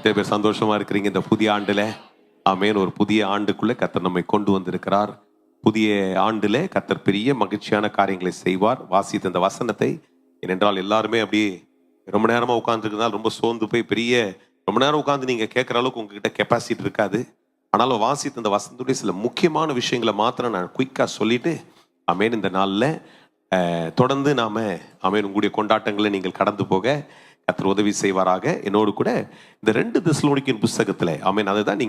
எத்தனை பேர் சந்தோஷமா இருக்கிறீங்க இந்த புதிய ஆண்டுல? ஆமென். ஒரு புதிய ஆண்டுக்குள்ளே கர்த்தர் நம்மை கொண்டு வந்திருக்கிறார். புதிய ஆண்டிலே கர்த்தர் பெரிய மகிழ்ச்சியான காரியங்களை செய்வார். வாசித்த இந்த வசனத்தை, ஏனென்றால் எல்லாருமே அப்படி ரொம்ப நேரமா உட்கார்ந்துருக்கிறதால ரொம்ப சோர்ந்து போய் ரொம்ப நேரம் உட்கார்ந்து நீங்க கேட்குற அளவுக்கு உங்ககிட்ட கெப்பாசிட்டி இருக்காது. ஆனாலும் வாசித்த இந்த வசனத்துடைய சில முக்கியமான விஷயங்களை மாத்திரம் நான் குயிக்காக சொல்லிட்டு, ஆமென், இந்த நாளில் தொடர்ந்து நாம ஆமென் உங்களுடைய கொண்டாட்டங்களை நீங்கள் கடந்து போக கர்த்தர் உதவி செய்வாராக. என்னோடு கூட இந்த 2 தெசலோனிக்கேயர் புஸ்தகத்தில் ஆமென், அதை தான்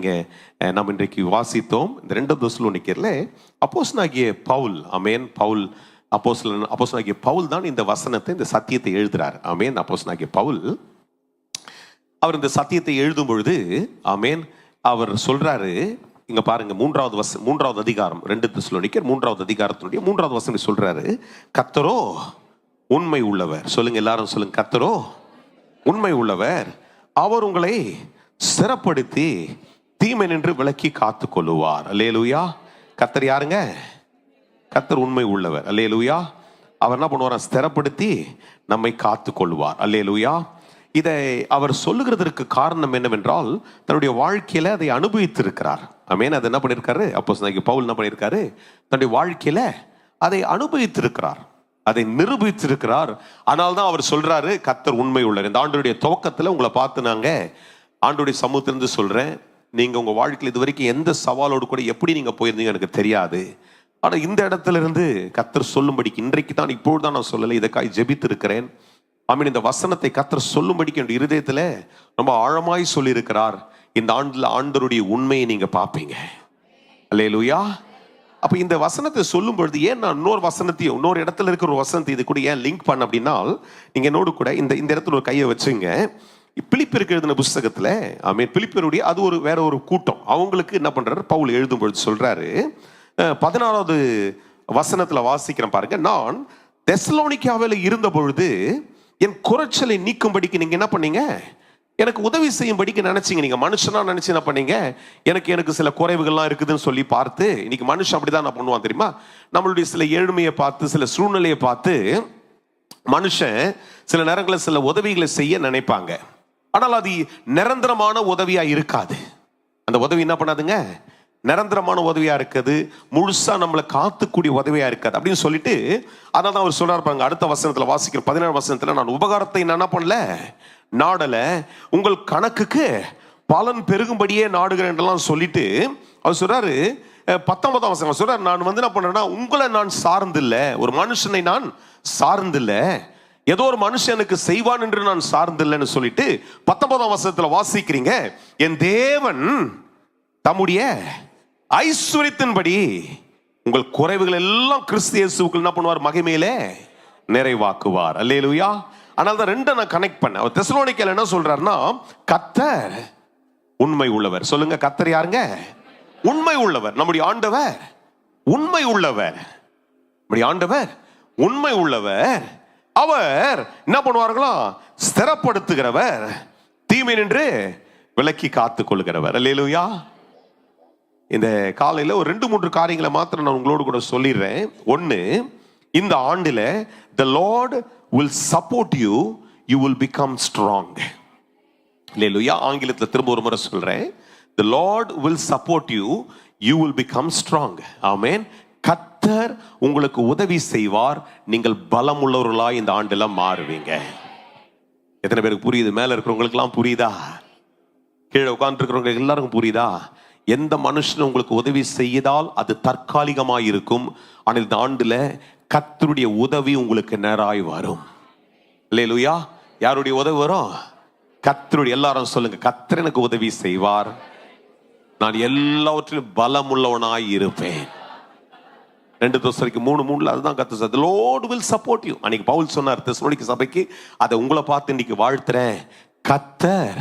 நாம் இன்றைக்கு வாசித்தோம். இந்த 2 தெசலோனிக்கேயர்ல அப்போஸ்தலனாகிய பவுல், ஆமென், அப்போஸ்தலனாகிய பவுல் தான் இந்த வசனத்தை, இந்த சத்தியத்தை எழுதுறார். ஆமென். அப்போஸ்தலனாகிய பவுல் அவர் இந்த சத்தியத்தை எழுதும் பொழுது ஆமென் அவர் சொல்றாரு, இங்க பாருங்க, 3வது அதிகாரம் 2 தெசலோனிக்கேயர் 3வது அதிகாரத்தினுடைய 3வது வசனம் சொல்றாரு, கர்த்தரோ உண்மை உள்ளவர். சொல்லுங்க, எல்லாரும் சொல்லுங்க, கர்த்தரோ உண்மை உள்ளவர், அவர் உங்களை ஸ்திரப்படுத்தி தீமை நின்று விலக்கி காத்து கொள்ளுவார். அல்லேலூயா. கர்த்தர் யாருங்க? கர்த்தர் உண்மை உள்ளவர். அல்லேலூயா. அவர் என்ன பண்ணுவார்? ஸ்திரப்படுத்தி நம்மை காத்து கொள்வார். அல்லேலூயா. இதை அவர் சொல்லுகிறதற்கு காரணம் என்னவென்றால், தன்னுடைய வாழ்க்கையில அதை அனுபவித்திருக்கிறார். ஆமென். அது என்ன பண்ணியிருக்காரு? அப்போஸ்தலனாகிய பவுல் என்ன பண்ணியிருக்காரு? தன்னுடைய வாழ்க்கையில அதை அனுபவித்திருக்கிறார், அதை நிரூபித்திருக்கிறார். ஆனால் தான் அவர் சொல்றாரு, கர்த்தர் உண்மை உள்ளவர். இந்த ஆண்டுடைய துவக்கத்தில் உங்களை பார்த்து நாங்க ஆண்டுடைய சமூகத்திலிருந்து சொல்றேன், நீங்க உங்க வாழ்க்கையில் இது வரைக்கும் எந்த சவாலோடு கூட எப்படி நீங்க போயிருந்தீங்க எனக்கு தெரியாது. ஆனா இந்த இடத்துல இருந்து கர்த்தர் சொல்லும்படிக்கு, இன்றைக்கு தான் இப்பொழுதுதான் நான் சொல்லலை, இதற்காக ஜெபித்து இருக்கிறேன். ஆமீன். இந்த வசனத்தை கர்த்தர் சொல்லும்படிக்கு என்னுடைய இருதயத்துல ரொம்ப ஆழமாய் சொல்லி இருக்கிறார். இந்த ஆண்டுல ஆண்டவருடைய உண்மையை நீங்க பார்ப்பீங்க. அல்லேலூயா. அப்ப இந்த வசனத்தை சொல்லும் பொழுது ஏன் நான் இன்னொரு இடத்துல இருக்கிற ஒரு வசனத்தை இது கூட ஏன் லிங்க் பண்ண அப்படின்னா, நீங்க என்னோடு கூட இந்த இடத்துல ஒரு கையை வச்சுங்க. பிலிப்பியருக்கு எழுதின புஸ்தகத்துல ஆமென், பிலிப்பியருடைய அது வேற ஒரு கூட்டம், அவங்களுக்கு என்ன பண்றாரு பவுல் எழுதும் பொழுது சொல்றாரு, 16வது வசனத்துல வாசிக்கிறேன் பாருங்க, நான் தெசலோனிக்காவில் இருந்த பொழுது என் குறைச்சலை நீக்கும்படிக்கு நீங்க என்ன பண்ணீங்க? எனக்கு உதவி செய்யும்படிக்கு நினைச்சீங்க. நீங்க மனுஷனா நினைச்சு என்ன பண்ணீங்க? எனக்கு சில குறைவுகள்லாம் இருக்குதுன்னு சொல்லி பார்த்து, இன்னைக்கு மனுஷன் அப்படிதான் நான் பண்ணுவான் தெரியுமா? நம்மளுடைய சில ஏழ்மையை பார்த்து, சில சூழ்நிலையை பார்த்து மனுஷன் சில நேரங்களில் சில உதவிகளை செய்ய நினைப்பாங்க. ஆனால் அது நிரந்தரமான உதவியா இருக்காது. அந்த உதவி என்ன பண்ணாதுங்க? நிரந்தரமான உதவியா இருக்குது, முழுசா நம்மளை காத்துக்கூடிய உதவியா இருக்காது அப்படின்னு சொல்லிட்டு, அதான் அவர் சொல்றாரு பாருங்க, அடுத்த வசனத்துல வாசிக்கிற 17 வசனத்துல, நான் உபகாரத்தை என்ன பண்ணல, நாடல, உங்கள் கணக்குக்கு பலன் பெருகும்படியே நாடுகிறேன் சொல்லிட்டு அவர் சொல்றாரு. 19ஆம் வசனம் சொல்றாரு, நான் என்ன பண்றேன்னா, உங்களை நான் சார்ந்தில்லை, ஒரு மனுஷனை நான் சார்ந்தில்லை, ஏதோ ஒரு மனுஷனுக்கு செய்வான் என்று நான் சார்ந்தில்லைன்னு சொல்லிட்டு 19ஆம் வசனத்துல வாசிக்கிறீங்க, என் தேவன் தம்முடைய ஐஸ்வரியத்தின்படி உங்கள் குறைவுகள் எல்லாம் கிறிஸ்து இயேசுவுக்குள் என்ன பண்ணுவார்? மகிமையிலே நிறைவாக்குவார். அல்லேலூயா. ஆனால் தான் 2 நான் கனெக்ட் பண்ணேன். அவர் தெசலோனிக்கேயர்ல என்ன சொல்றாருன்னா, கர்த்தர் உண்மை உள்ளவர். சொல்லுங்க, கர்த்தர் யாருங்க? உண்மை உள்ளவர். நம்முடைய ஆண்டவர் உண்மை உள்ளவர். நம்முடைய ஆண்டவர் உண்மை உள்ளவர். அவர் என்ன பண்ணுவார்களாம்? ஸ்திரப்படுத்துகிறவர், தீமை நின்று விலக்கி காத்துக் கொள்கிறவர். அல்லேலூயா. இந்த காலையில ஒரு 2-3 காரியங்களை மாத்திரம் நான் உங்களோடு கூட சொல்லிடுறேன். ஒன்னு, இந்த ஆண்டுல the Lord will support you, you will become strong. அல்லேலூயா. ஆங்கிலத்தில் திரும்ப ஒரு முறை சொல்றேன், the Lord will support you, you will become strong. ஆமென். கர்த்தர் உங்களுக்கு உதவி செய்வார், நீங்கள் பலம் உள்ளவர்களாய் இந்த ஆண்டுல மாறுவீங்க. எத்தனை பேருக்கு புரியுது? மேல இருக்கிறவங்களுக்கு எல்லாம் புரியுதா? கீழே உட்கார்ந்து இருக்கிறவங்களுக்கு எல்லாருக்கும் புரியுதா? எந்த மனுஷன் உங்களுக்கு உதவி செய்தால் அது தற்காலிகமாக இருக்கும், ஆனால் இந்த ஆண்டுல கர்த்தருடைய உதவி உங்களுக்கு நேராய் வரும். அல்லேலூயா. யாருடைய உதவி வரும்? கர்த்தருடைய. எல்லாரும் சொல்லுங்க, கர்த்தர் எனக்கு உதவி செய்வார், நான் எல்லாவற்றிலும் பலம் உள்ளவனாய் இருப்பேன். 2 தெசலோனிக்கேயர் 3:3 அதுதான் கர்த்தர் சொல்றார், the Lord will support you. அன்னைக்கு பவுல் சொன்னார் தெசலோனிக்கே சபைக்கு, அதை உங்களை பார்த்து இன்னைக்கு வாழ்த்துறேன், கர்த்தர்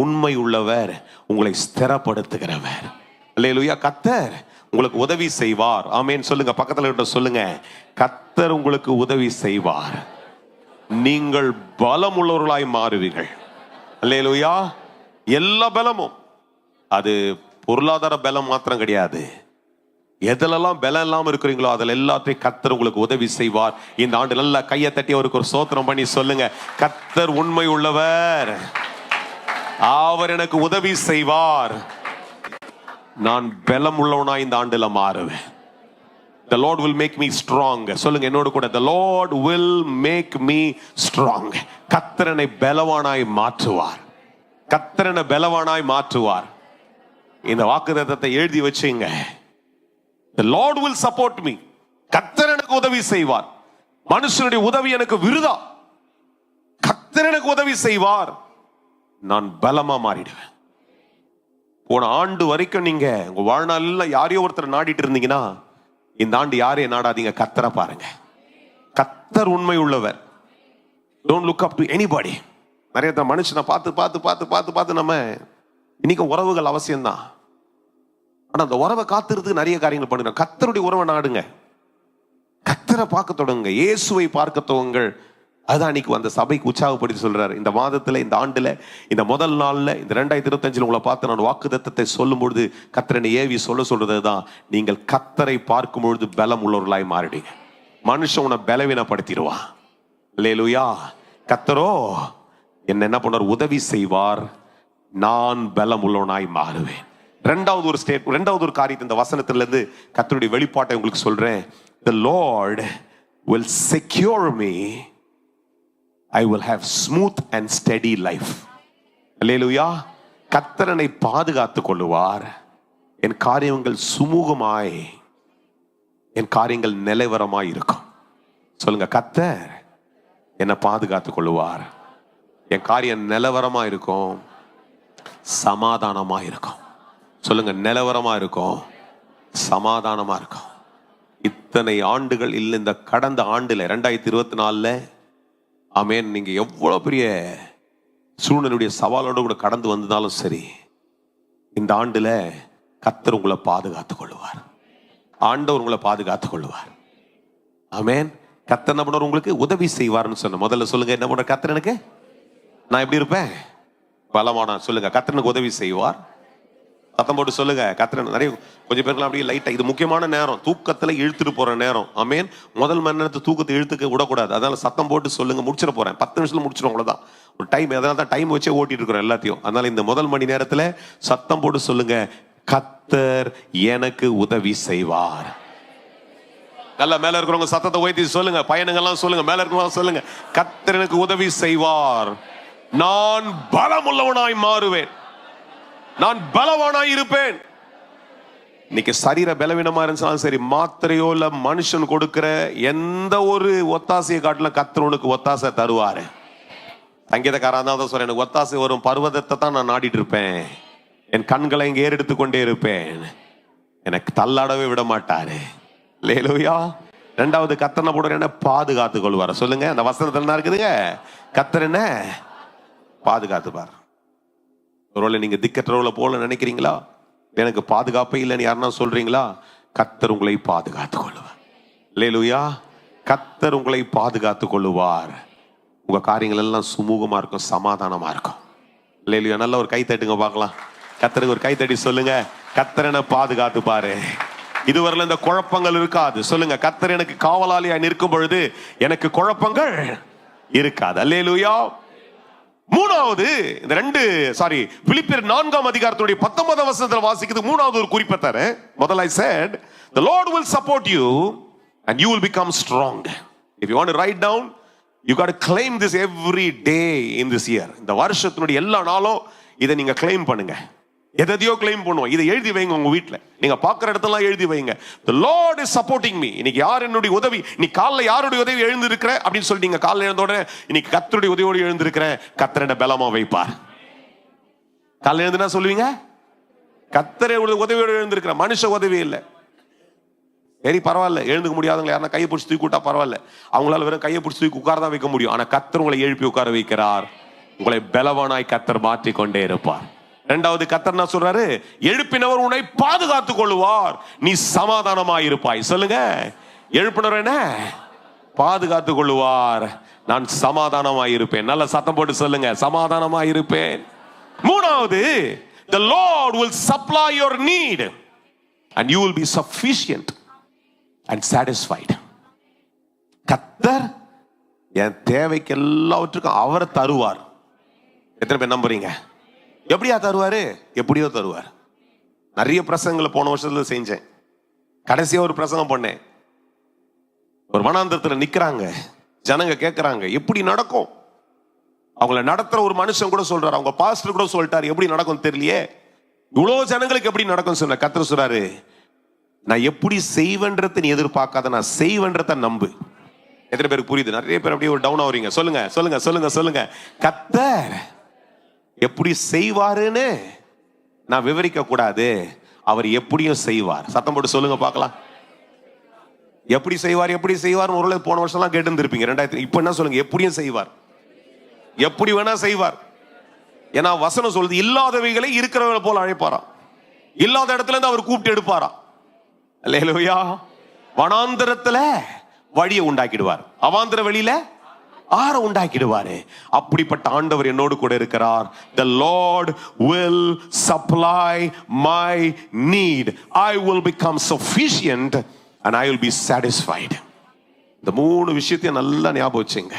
உண்மை உள்ளவர், உங்களை ஸ்திரப்படுத்துகிறவர். அல்லேலூயா. கர்த்தர் உங்களுக்கு உதவி செய்வார். ஆமென். சொல்லுங்க, பக்கத்துல கிட்ட சொல்லுங்க, கர்த்தர் உங்களுக்கு உதவி செய்வார், நீங்கள் பலம் உள்ளவர்களாய் மாறுவீர்கள். அல்லேலூயா. எல்லா பலமும், அது பொருளாதார பலம் மாத்திரம் கிடையாது, எதெல்லாம் பலம் இல்லாம இருக்கிறீங்களோ அதில் எல்லாத்தையும் கர்த்தர் உங்களுக்கு உதவி செய்வார். இந்த ஆண்டு நல்லா கையை தட்டி அவருக்கு ஒரு ஸ்தோத்திரம் பண்ணி சொல்லுங்க, கர்த்தர் உண்மை உள்ளவர். அவர் எனக்கு உதவி செய்வார். நான் பலம் உள்ளவனாய் இந்த ஆண்டுல மாறுவேன். The Lord will make me strong. சொல்லுங்க என்னோடு கூட, the Lord will make me strong. கர்த்தரனை பலவானாய் மாற்றுவார். கர்த்தரனை பலவானாய் மாற்றுவார். இந்த வாக்குத்தத்தத்தை எழுதி வச்சுங்க. The Lord will support me. கர்த்தர் எனக்கு உதவி செய்வார். மனுஷனுடைய உதவி எனக்கு விருதா. கர்த்தர் எனக்கு உதவி செய்வார். நான் பலமா மாறிடுவேன். போன ஆண்டு வரைக்கும் நீங்க உங்க வாழ்நாள்ல யாரையோ ஒருத்தர் நாடிட்டு இருந்தீங்கன்னா, இந்த ஆண்டு யாரையும் நாடாதீங்க, கர்த்தரை பாருங்க. கர்த்தர் உண்மை உள்ளவர். Don't look up to anybody. நிறைய மனுஷனை பார்த்து பார்த்து பார்த்து பார்த்து பார்த்து நம்ம இன்னைக்கு உறவுகள் அவசியம்தான். ஆனா அந்த உறவை காத்துறதுக்கு நிறைய காரியங்கள் பண்ணுங்க. கர்த்தருடைய உறவை நாடுங்க. கர்த்தரை பார்க்க தொடங்குங்க. இயேசுவை பார்க்க துவங்கள். அதான் இன்னைக்கு அந்த சபைக்கு உற்சாகப்படுத்தி சொல்றாரு. இந்த மாதத்துல, இந்த ஆண்டுல, இந்த முதல் நாள்ல, இந்த 2025 உங்களை பார்த்து நான் வாக்குத்தத்தத்தை சொல்லும் பொழுது கர்த்தரை ஏவி சொல்றதுதான், நீங்கள் கர்த்தரை பார்க்கும் பொழுது பலம் உள்ளவர்களாய் மாறிடுங்க. மனுஷன் உன்னை பலவீனப்படுத்திடுவான். அல்லேலூயா. கர்த்தரோ என்ன பண்ணுவார்? உதவி செய்வார். நான் பலம் உள்ளவனாய் மாறுவேன். ரெண்டாவது ஒரு காரியத்தை இந்த வசனத்திலிருந்து கர்த்தருடைய வெளிப்பாட்டை உங்களுக்கு சொல்றேன். The Lord will secure me. I will have smooth and steady life. அல்லேலூயா. கர்த்தரனை பாதுகாத்துக் கொள்ளுவார். என் காரியங்கள் சுமூகமாய், என் காரியங்கள் நிலைவரமாய் இருக்கும். சொல்லுங்க, கர்த்தர் என்னை பாதுகாத்துக் கொள்ளுவார். என் காரியம் நிலவரமா இருக்கும், சமாதானமா இருக்கும். சொல்லுங்க, நிலவரமா இருக்கும், சமாதானமா இருக்கும். இத்தனை ஆண்டுகள் இல்லை, இந்த கடந்த ஆண்டுல 2024 ஆமென், நீங்க எவ்வளவு பெரிய சூழ்நிலையுடைய சவாலோடு கூட கடந்து வந்ததாலும் சரி, இந்த ஆண்டுல கர்த்தர் உங்களை பாதுகாத்துக் கொள்ளுவார். ஆண்டவர் உங்களை பாதுகாத்துக் கொள்ளுவார். ஆமென். கர்த்தர் என்ன பண்ணுவார்? உங்களுக்கு உதவி செய்வார்னு சொன்ன. முதல்ல சொல்லுங்க, என்ன பண்ற? கர்த்தர் எனக்கு, நான் எப்படி இருப்பேன்? பலமான. சொல்லுங்க, கர்த்தர் எனக்கு உதவி செய்வார். சத்தம் போட்டு சொல்லுங்க, கர்த்தர். நிறைய கொஞ்சம் பேருக்குலாம் அப்படியே லைட்டா, இது முக்கியமான நேரம், தூக்கத்துல இழுத்துட்டு போற நேரம். ஆமென். முதல் மணி நேரத்தை தூக்கத்தை இழுத்துக்க விடக்கூடாது. அதனால சத்தம் போட்டு சொல்லுங்க. முடிச்சிட போறேன், 10 நிமிஷத்துல முடிச்சிடும், அவ்வளவுதான். ஒரு டைம், அதனால தான் டைம் வச்சே ஓட்டிட்டு இருக்கிறோம் எல்லாத்தையும். அதனால இந்த முதல் மணி நேரத்துல சத்தம் போட்டு சொல்லுங்க, கர்த்தர் எனக்கு உதவி செய்வார். நல்லா மேல இருக்கிறவங்க சத்தத்தை உயர்த்தி சொல்லுங்க. பையனுங்கெல்லாம் சொல்லுங்க, மேல இருக்கிறவங்க சொல்லுங்க, கர்த்தர் எனக்கு உதவி செய்வார். நான் பலமுள்ளவனாய் மாறுவேன். நான் பலவானாய் இருப்பேன். இன்னைக்கு சரீர பலவீனமா இருந்தாலும் சரி, மாத்திரையோ இல்ல மனுஷன் கொடுக்கிற எந்த ஒரு ஒத்தாசையை காட்டிலும் கர்த்தர் உனக்கு ஒத்தாசை தருவாரு. சங்கீதக்காரன் தான் சொல்றேன், எனக்கு ஒத்தாசை வரும் பர்வதத்தை தான் நான் நாடிட்டு இருப்பேன். என் கண்களை இங்க ஏறெடுத்து கொண்டே இருப்பேன். எனக்கு தள்ளாடவே விட மாட்டாரு. அல்லேலூயா. ரெண்டாவது, கர்த்தர் என்ன போடுற? என்ன பாதுகாத்துக் கொள்வார். சொல்லுங்க, அந்த வசனத்துல என்ன இருக்குதுங்க? கர்த்தர் என்ன பாதுகாத்துப்பார். ஒருவேளை நீங்க திக்கற்றவள போல நினைக்கிறீங்களா? எனக்கு பாதுகாப்பே இல்லைன்னு யாருன்னா சொல்றீங்களா? கர்த்தர் உங்களை பாதுகாத்துக் கொள்வார். அல்லேலூயா. கர்த்தர் உங்களை பாதுகாத்துக் கொள்ளுவார். உங்க காரியங்கள் எல்லாம் சுமூகமா இருக்கும், சமாதானமா இருக்கும். அல்லேலூயா. நல்ல ஒரு கை தட்டுங்க பார்க்கலாம். கர்த்தருக்கு ஒரு கை தட்டி சொல்லுங்க, கர்த்தர் என்ன பாதுகாத்து பாரு. இதுவரையில இந்த குழப்பங்கள் இருக்காது. சொல்லுங்க, கர்த்தர் எனக்கு காவலாளியா நிற்கும் பொழுது எனக்கு குழப்பங்கள் இருக்காது. அல்லேலூயா. மூணாவது, இந்த பிலிப்பியர் 4ஆம் அதிகாரத்துடைய 19ஆம் வசனத்தில் வாசிக்குது. மூணாவது ஒரு குறிப்பை தரேன். முதல்ல I said, the Lord will support you and you will become strong. If you want to write down, you got to claim this every day in this year. இந்த வருஷத்தினுடைய எல்லா நாளும் இதை நீங்க claim பண்ணுங்க. எதையோ கிளைம் பண்ணுவோம். இதை எழுதி வைங்க உங்க வீட்டுல. நீங்க பாக்குற இடத்தெல்லாம் எழுதி வைங்க. The Lord is supporting me. இன்னைக்கு யார் என்னுடைய உதவி? இன்னைக்கு காலைல யாருடைய உதவி எழுந்திருக்கிற அப்படின்னு சொல்லி நீங்க காலைல எழுந்தோட இன்னைக்கு கர்த்தருடைய உதவியோடு எழுந்திருக்கிற, கர்த்தர் என்ன பலமா வைப்பார். காலைல எழுந்துனா சொல்லுவீங்க, கர்த்தருடைய உதவியோடு எழுந்திருக்கிற, மனுஷ உதவி இல்லை. சரி பரவாயில்ல, எழுந்துக்க முடியாதவங்க யாருன்னா கையை பிடிச்சி தூக்கி விட்டா பரவாயில்ல. அவங்களால வெறும் கையை பிடிச்சி தூக்கி உட்கார தான் வைக்க முடியும். ஆனா கர்த்தர் உங்களை எழுப்பி உட்கார வைக்கிறார். உங்களை பலவானாய் கர்த்தர் மாற்றிக்கொண்டே இருப்பார். இரண்டாவது, கர்த்தர் என்ன சொல்றாரு? எழுப்பினவர் உன்னை பாதுகாத்துக் கொள்ளுவார், நீ சமாதானமாய் இருப்பாய். சொல்லுங்க, எழுப்பினவர் என்ன பாதுகாத்துக் கொள்ளுவார், நான் சமாதானமாய் இருப்பேன். நல்ல சத்தம் போட்டு சொல்லுங்க, சமாதானமாய் இருப்பேன். மூணாவது, the Lord will supply your need and you will be sufficient and satisfied. கர்த்தர் என் தேவைக்கு எல்லாவற்றுக்கும் அவர் தருவார். எத்தனை பேர் நம்புறீங்க? எப்படியா தருவாரு? எப்படியோ தருவார். நிறைய பிரசங்களை போன வருஷத்துல செஞ்சேன். கடைசியா ஒரு பிரசங்கம் பண்ணேன். ஒரு வனாந்தரத்துல நிக்கிறாங்க, ஜனங்க கேட்கறாங்க எப்படி நடக்கும். அவங்கள நடத்துற ஒரு மனுஷன் கூட சொல்றாரு, அவங்க பாஸ்டர் கூட சொல்லிட்டாரு எப்படி நடக்கும் தெரியலையே, இவ்வளவு ஜனங்களுக்கு எப்படி நடக்கும் சொன்ன. கர்த்தர் சொல்றாரு, நான் எப்படி செய்வேன்றத நீ எதிர்பார்க்காத, நான் செய்வேன்றத நம்பு. எத்தனை பேருக்கு புரியுது? நிறைய பேர் அப்படியே ஒரு டவுன் ஆவறீங்க. சொல்லுங்க சொல்லுங்க சொல்லுங்க சொல்லுங்க. கர்த்தர் எப்படி செய்வாருன்னு நான் விவரிக்க கூடாது, அவர் எப்படியும் செய்வார். சத்தம் போட்டு சொல்லுங்க பார்க்கலாம். எப்படி செய்வார் எப்படி செய்வார் ஒரு போன வருஷம் எல்லாம் கேட்டு இருந்திருப்பீங்க. 2000 இப்ப என்ன சொல்லுங்க, எப்படியும் செய்வார். எப்படி வேணா செய்வார். ஏன்னா வசனம் சொல்லுது, இல்லாதவைகளை இருக்கிறவங்களை போல அழைப்பாராம், இல்லாத இடத்துல இருந்து அவர் கூப்பிட்டு எடுப்பாராம். அல்லேலூயா. வனாந்தரத்துல வழியை உண்டாக்கிடுவார், அவாந்தர வெளியில ஆற உண்டாக்கிடுவாரு. அப்படிப்பட்ட ஆண்டவர் என்னோடு கூட இருக்கிறார். The Lord will supply my need. I will become sufficient and I will be satisfied. இந்த 3 விஷயத்தையும் நல்லா ஞாபகம் வச்சுங்க.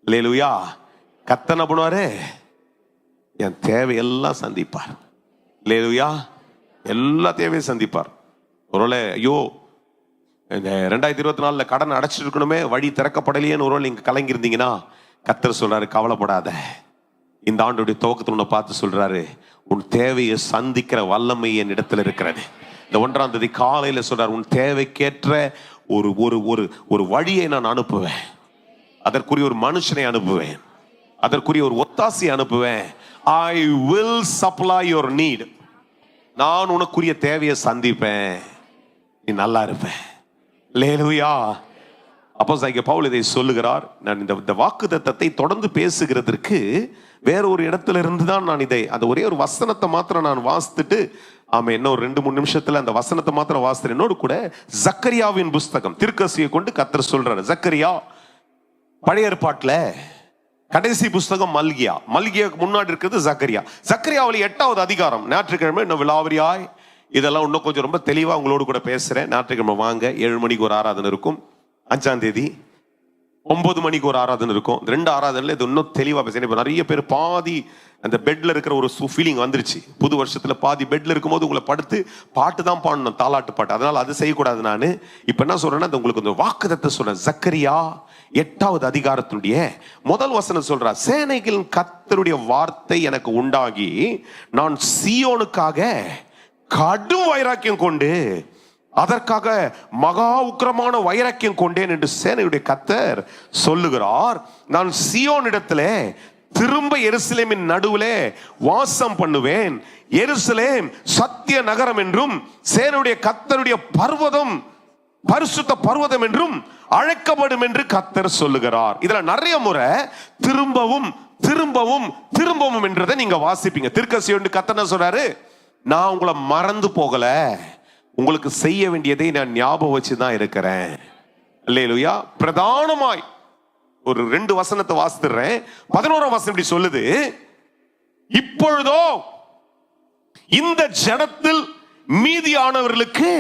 அல்லேலூயா. கர்த்தர் என்ன பண்ணுவாரு? என் தேவையெல்லாம் சந்திப்பார். அல்லேலூயா. எல்லா தேவையும் சந்திப்பார். ஒருவேளை ஐயோ இந்த 2024 கடன் அடைச்சிட்டு இருக்கணுமே, வழி திறக்கப்படலையேன்னு ஒருவேளை நீங்க கலங்கிருந்தீங்கன்னா, கர்த்தர் சொல்றாரு, கவலைப்படாத. இந்த ஆண்டுடைய துவக்கத்தில் உன்னை பார்த்து சொல்றாரு, உன் தேவையை சந்திக்கிற வல்லமை என் இடத்துல இருக்கிறது. இந்த 1ஆம் தேதி காலையில சொல்றாரு, உன் தேவைக்கேற்ற ஒரு ஒரு ஒரு ஒரு வழியை நான் அனுப்புவேன், அதற்குரிய ஒரு மனுஷனை அனுப்புவேன், அதற்குரிய ஒரு ஒத்தாசையை அனுப்புவேன். I will supply your need. நான் உனக்குரிய தேவையை சந்திப்பேன், நீ நல்லா இருப்பேன். அல்லேலூயா. அப்போஸ்தலனாகிய பவுல் இதை சொல்லுகிறார். நான் இந்த வாக்குத்தத்தத்தை தொடர்ந்து பேசுகிறதற்கு வேற ஒரு இடத்துல இருந்து தான் நான் இதை, அந்த ஒரே ஒரு வசனத்தை மாத்திரம் நான் வாசித்துட்டு, ஆமா என்ன ஒரு 2-3 நிமிஷத்துல அந்த வசனத்தை மாத்திரம் வாசித்தேன். என்னோடு கூட ஜக்கரியாவின் புஸ்தகம், தீர்க்கதரிசியை கொண்டு கர்த்தர் சொல்றாரு. ஜக்கரியா பழைய ஏற்பாட்டுல கடைசி புஸ்தகம் மல்கியா, மல்கியாவுக்கு முன்னாடி இருக்கிறது ஜக்கரியா. ஜக்கரியாவில் 8வது அதிகாரம். ஞாயிற்றுக்கிழமை இன்னும் விலாவரியாய் இதெல்லாம் இன்னும் கொஞ்சம் ரொம்ப தெளிவா உங்களோடு கூட பேசுறேன். ஞாயிற்றுக்கிழமை வாங்க, 7 மணிக்கு ஒரு ஆராதனை இருக்கும். 5ஆம் தேதி 9 மணிக்கு ஒரு ஆராதனை இருக்கும். 2 ஆராதனைல இது இன்னும் தெளிவா பேசுறேன். இப்ப நிறைய பேர் பாதி அந்த பெட்ல இருக்கிற ஒரு ஃபீலிங் வந்துருச்சு. புது வருஷத்துல பாதி பெட்ல இருக்கும்போது உங்களை படுத்து பாட்டு தான் பாடணும், தாலாட்டு பாட்டு. அதனால அது செய்யக்கூடாது. நான் இப்ப என்ன சொல்றேன்னா, உங்களுக்கு இந்த வாக்குத்தத்தத்தை சொல்றேன். ஜக்கரியா 8வது அதிகாரத்தினுடைய முதல் வசனம் சொல்றா, சேனைகளின் கர்த்தருடைய வார்த்தை எனக்கு உண்டாகி, நான் சீயோனுக்காக கடும் வைராக்கியம் கொண்டு அதற்காக மகா உக்கிரமான வைராக்கியம் கொண்டேன் என்று சேனையுடைய கர்த்தர் சொல்லுகிறார். நான் சீயோனிடத்திலே திரும்ப எருசலேமின் நடுவிலே வாசம் பண்ணுவேன். எருசலேம் சத்திய நகரம் என்றும் சேனையுடைய கர்த்தருடைய பர்வதம் பரிசுத்த பர்வதம் என்றும் அழைக்கப்படும் என்று கர்த்தர் சொல்லுகிறார். இதுல நிறைய முறை திரும்பவும் திரும்பவும் திரும்பவும் என்றதை நீங்க வாசிப்பீங்க. தீர்க்கதரிசி கர்த்தர் சொல்றாரு, நான் உங்களை மறந்து போகல, உங்களுக்கு செய்ய வேண்டியதை நான் ஞாபகம் வச்சுதான் இருக்கிறேன். அல்லேலூயா. பிரதானமாய் ஒரு 2 வசனத்தை வாசித்துறேன். 11ஆம் வசனம் இப்படி சொல்லுது, இப்பொழுதோ இந்த ஜனத்தில் மீதியானவர்களுக்கு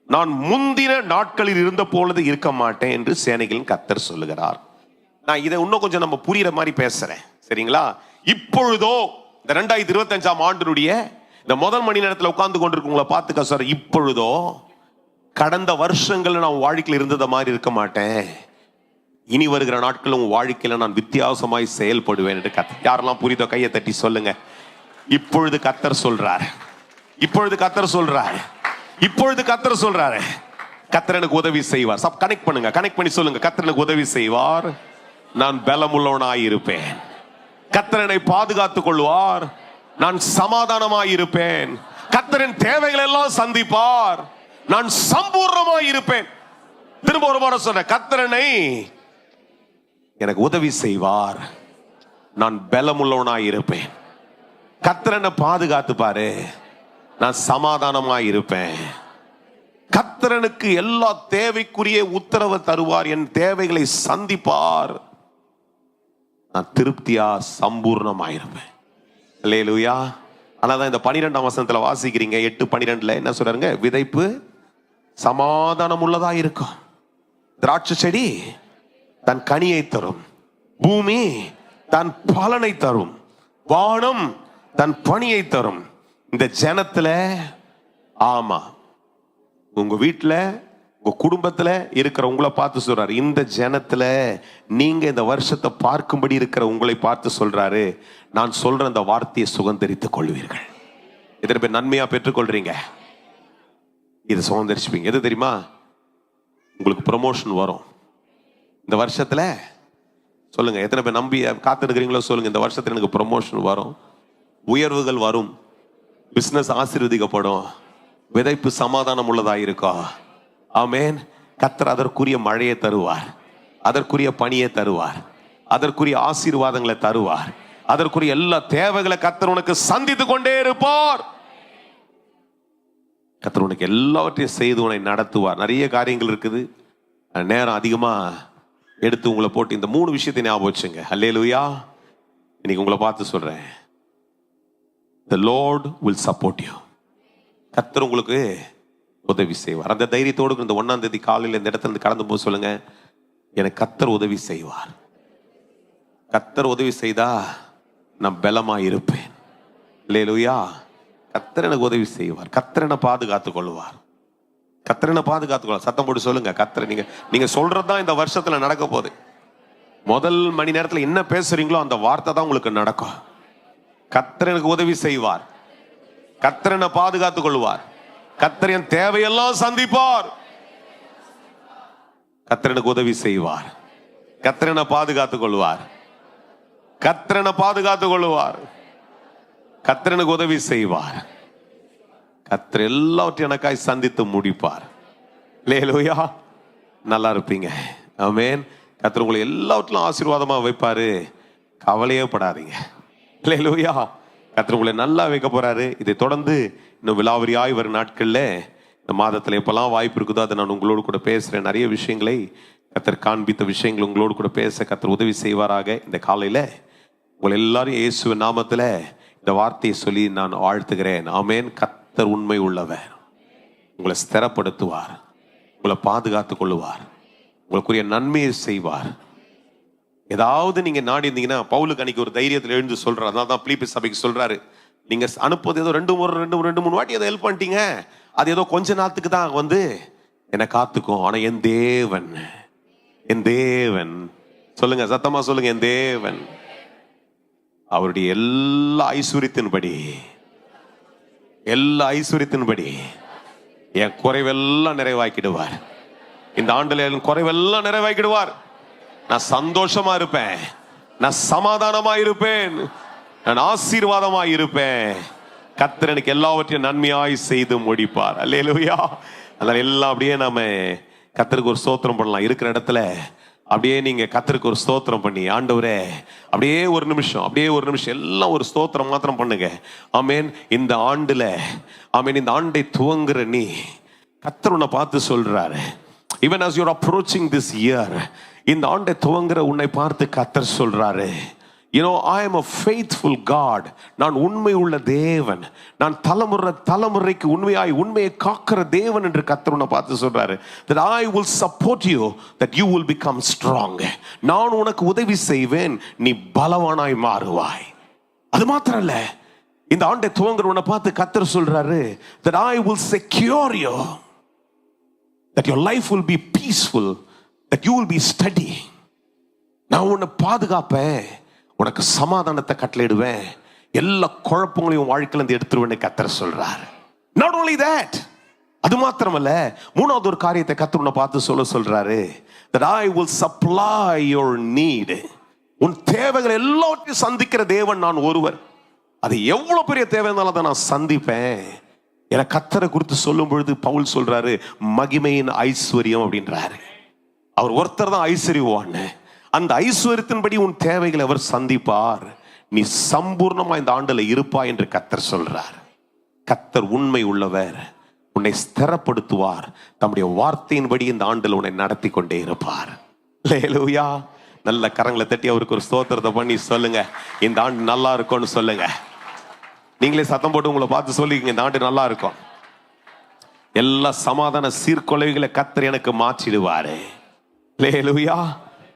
நான் முந்தின நாட்களில் இருந்த பொழுது இருக்க மாட்டேன் என்று சேனைகளின் கர்த்தர் சொல்லுகிறார். நான் இதை இன்னும் கொஞ்சம் நம்ம புரியுற மாதிரி பேசுறேன், சரிங்களா? இப்பொழுதோ இந்த 2025ஆம் ஆண்டினுடைய இந்த முதல் மணி நேரத்தில் உட்கார்ந்து கொண்டிருக்கவங்களை பார்த்துக்க சார், இப்பொழுதோ கடந்த வருஷங்கள் நான் வாழ்க்கையில் இருந்தத மாதிரி இருக்க மாட்டேன், இனி வருகிற நாட்களும் வாழ்க்கையில நான் வித்தியாசமாய் செயல்படுவேன் என்று கர்த்தர். யாரெல்லாம் புரியுதோ கையை தட்டி சொல்லுங்க. இப்பொழுது கர்த்தர் சொல்றார், இப்பொழுது கர்த்தர் சொல்றார், இப்பொழுது கர்த்தர் சொல்றாரு, கர்த்தர் எனக்கு உதவி செய்வார். சப் கனெக்ட் பண்ணுங்க, கனெக்ட் பண்ணி சொல்லுங்க, கர்த்தர் எனக்கு உதவி செய்வார், நான் பலமுள்ளவனாய் இருப்பேன், கர்த்தர் என்னை பாதுகாத்துக் கொள்வார், நான் சமாதானமாய் இருப்பேன், கர்த்தரின் தேவைகள் எல்லாம் சந்திப்பார், நான் சம்பூர்ணமாய் இருப்பேன். திரும்ப ஒரு முறை சொன்ன, கர்த்தர் என்னை எனக்கு உதவி செய்வார், நான் பலமுள்ளவனாய் இருப்பேன், கர்த்தர் என்னை பாதுகாத்துப்பாரு, நான் சமாதானமாய் இருப்பேன், கர்த்தரனுக்கு எல்லா தேவைக்குரிய உத்தரவு தருவார், என் தேவைகளை சந்திப்பார், நான் திருப்தியா சம்பூர்ணமாயிருப்பேன். அல்லேலூயா. ஆனாதான் இந்த 12ஆம் வசனத்துல வாசிக்கிறீங்க, 8:12 என்ன சொல்றாருங்க? விதைப்பு சமாதானம் உள்ளதா இருக்கும், திராட்சை செடி தன் கனியை தரும், பூமி தன் பலனை தரும், வானம் தன் பணியை தரும். இந்த ஜனத்துல, ஆமா, உங்க வீட்டுல, உங்க குடும்பத்துல இருக்கிற உங்களை பார்த்து சொல்றாரு. இந்த ஜனத்துல நீங்க இந்த வருஷத்தை பார்க்கும்படி இருக்கிற உங்களை பார்த்து சொல்றாரு, நான் சொல்ற அந்த வார்த்தையை சுதந்தரித்துக் கொள்வீர்கள். எத்தனை பேர் நன்மையா பெற்றுக்கொள்றீங்க? இது சுதந்தரிச்சுப்பீங்க. எது தெரியுமா? உங்களுக்கு ப்ரமோஷன் வரும் இந்த வருஷத்துல. சொல்லுங்க, எத்தனை பேர் நம்பி காத்திருக்கிறீங்களோ சொல்லுங்க, இந்த வருஷத்துல எனக்கு ப்ரமோஷன் வரும், உயர்வுகள் வரும், பிசினஸ் ஆசீர்வதிக்கப்படும், விதைப்பு சமாதானம் உள்ளதாயிருக்கா. ஆமென். கர்த்தர் அதற்குரிய மழையை தருவார், அதற்குரிய பணியை தருவார், அதற்குரிய ஆசீர்வாதங்களை தருவார், அதற்குரிய எல்லா தேவைகளை கர்த்தர் உனக்கு சந்தித்து கொண்டே இருப்பார். கர்த்தர் உனக்கு எல்லாவற்றையும் செய்து உன்னை நடத்துவார். நிறைய காரியங்கள் இருக்குது, நேரம் அதிகமா எடுத்து உங்களை போட்டு இந்த 3 விஷயத்தை ஞாபகம் வச்சுங்க. அல்லேலூயா. இன்னைக்கு உங்களை பார்த்து சொல்றேன், the Lord will support you. கர்த்தர் உங்களுக்கு உதவி செய்வார். அந்த தைரியத்தோடு இந்த 1ஆம் தேதி காலையில் இந்த இடத்துல இருந்து கடந்து போக சொல்லுங்க, எனக்கு கர்த்தர் உதவி செய்வார். கர்த்தர் உதவி செய்தா நான் பலமா இருப்பேன். அல்லேலூயா. கர்த்தர் எனக்கு உதவி செய்வார், கர்த்தர் என்னை பாதுகாத்துக் கொள்வார், கர்த்தர் என்னை பாதுகாத்துக் கொள்வார். சத்தம் போட்டு சொல்லுங்க, கர்த்தர் நீங்க சொல்றதுதான் இந்த வருஷத்துல நடக்க போகுது. முதல் மணி நேரத்துல என்ன பேசுறீங்களோ அந்த வார்த்தை தான் உங்களுக்கு நடக்கும். கர்த்தர் எனக்கு உதவி செய்வார், கர்த்தர் என்னை பாதுகாத்துக் கொள்வார், கர்த்தர் என் தேவையெல்லாம் சந்திப்பார், கர்த்தர் எனக்கு உதவி செய்வார், கர்த்தர் என்னை பாதுகாத்துக் கொள்வார், கர்த்தர் என்னை பாதுகாத்துக் கொள்வார், கர்த்தர் எனக்கு உதவி செய்வார், கர்த்தர் எல்லாவற்றையும் எனக்காய் சந்தித்து முடிப்பார். அல்லேலூயா. நல்லா இருப்பீங்க. ஆமென். கர்த்தர் உங்களை எல்லாவற்றிலும் ஆசீர்வாதமா வைப்பாரு. கவலையே படாதீங்க. அல்லேலூயா. கர்த்தர் உங்களை நல்லா வைக்க போறாரு. இதை தொடர்ந்து இன்னும் விலாவரியாய் வரும் நாட்கள்ல, இந்த மாதத்துல எப்பெல்லாம் வாய்ப்பு இருக்குதோ அதை நான் உங்களோடு கூட பேசுறேன். நிறைய விஷயங்களை கர்த்தர் காண்பித்த விஷயங்கள் உங்களோடு கூட பேச கர்த்தர் உதவி செய்வாராக. இந்த காலையில உங்களை எல்லாரும் இயேசுவின் நாமத்துல இந்த வார்த்தையை சொல்லி நான் வாழ்த்துகிறேன். ஆமென். கர்த்தர் உண்மை உள்ளவர், உங்களை ஸ்திரப்படுத்துவார், உங்களை பாதுகாத்துக் கொள்ளுவார், உங்களுக்குரிய நன்மையை செய்வார். ஏதாவது நீங்க நாடி இருந்தீங்கன்னா, பவுலுக்கு அன்னைக்கு ஒரு தைரியத்தில் எழுந்து சொல்றாரு. அதனால தான் பிலிப்பி சபைக்கு சொல்றாரு, நீங்க அனுப்புவது ஏதோ 2 வாட்டி ஏதோ ஹெல்ப் பண்ணிட்டீங்க, அது ஏதோ கொஞ்ச நாளுக்கு தான் வந்து என்னை காத்துக்கும். ஆனா என் தேவன் சொல்லுங்க, சத்தமா சொல்லுங்க, என் தேவன் அவருடைய எல்லா ஐஸ்வர்யத்தின்படி என் குறைவெல்லாம் நிறைவாக்கிடுவார். இந்த ஆண்டுல என் குறைவெல்லாம் நிறைவாக்கிடுவார். நான் சந்தோஷமா இருப்பேன், நான் சமாதானமா இருப்பேன், நான் ஆசீர்வாதமா இருப்பேன். கர்த்தர் எனக்கு எல்லாவற்றையும் நன்மையாய் செய்து முடிப்பார். அல்லேலூயா. அதனால எல்லாம் அப்படியே நாம கர்த்தருக்கு ஒரு ஸ்தோத்திரம் பண்ணலாம். இருக்கிற இடத்துல அப்படியே நீங்க கர்த்தருக்கு ஒரு ஸ்தோத்திரம் பண்ணி, ஆண்டவரே அப்படியே ஒரு நிமிஷம் எல்லாம் ஒரு ஸ்தோத்திரம் மாத்திரம் பண்ணுங்க. ஆமென். இந்த ஆண்டுல, ஆமென், இந்த ஆண்டை துவங்குற நீ, கர்த்தர் உன்னை பார்த்து சொல்றாரு, even as you're approaching this year, இந்த ஆண்டை துவங்குற உன்னை பார்த்து கர்த்தர் சொல்றாரு, you know, I am a faithful God. நான் உண்மை உள்ள தேவன், நான் தலைமுறைக்கு உண்மையை காக்கிற தேவன் என்று கர்த்தர் உன்னை பார்த்து சொல்றாரு. that I will support you, that you will become strong. நான் உனக்கு உதவி செய்வேன், நீ பலவானாய் மாறுவாய். அது மாத்திரம் இல்ல, இந்த ஆண்டை துவங்குற உன்னை பார்த்து கர்த்தர் சொல்றாரு, that I will secure you, that your life will be peaceful, that you will be steady. நான் உன்னை பாதுகாப்பேன், உனக்கு சமாதானத்தை கட்டளையிடுவேன், எல்லா குழப்பங்களையும் வாழ்க்கையில இருந்து எடுத்துருவேன்னு கர்த்தர் சொல்றார். Not only that, அது மாத்திரமல்ல, மூணாவது ஒரு காரியத்தை கர்த்தர் உன்னை பார்த்து சொல்றாரு, that I will supply your need. உன் தேவைகள் எல்லாவற்றையும் சந்திக்கிற தேவன் நான் ஒருவர். அது எவ்வளவு பெரிய தேவை இருந்தாலும் அதை நான் சந்திப்பேன். என கர்த்தரை குறித்து சொல்லும் பொழுது பவுல் சொல்றாரு, மகிமையின் ஐஸ்வர்யம் அப்படின்றாரு. அவர் ஒருத்தர் தான் ஐஸ்வர்யவான். அந்த ஐஸ்வர்யத்தின்படி உன் தேவைகளை அவர் சந்திப்பார். நீ சம்பூர்ணமா இந்த ஆண்டுல இருப்பாய் என்று கர்த்தர் சொல்றார். கர்த்தர் உண்மை உள்ளவர், உன்னை ஸ்திரப்படுத்துவார். தம்முடைய வார்த்தையின்படி இந்த ஆண்டுல உன்னை நடத்தி கொண்டே இருப்பார். அல்லேலூயா. நல்ல கரங்களை தட்டி அவருக்கு ஒரு ஸ்தோத்திரத்தை பண்ணி சொல்லுங்க, இந்த ஆண்டு நல்லா இருக்கும்னு சொல்லுங்க. நீங்களே சத்தம் போட்டு உங்களை பார்த்து சொல்லிக்கங்க, இந்த ஆண்டு நல்லா இருக்கும். எல்லா சமாதான சீர்குலைவுகளை கர்த்தர் எனக்கு மாற்றிடுவாரு. அல்லேலூயா.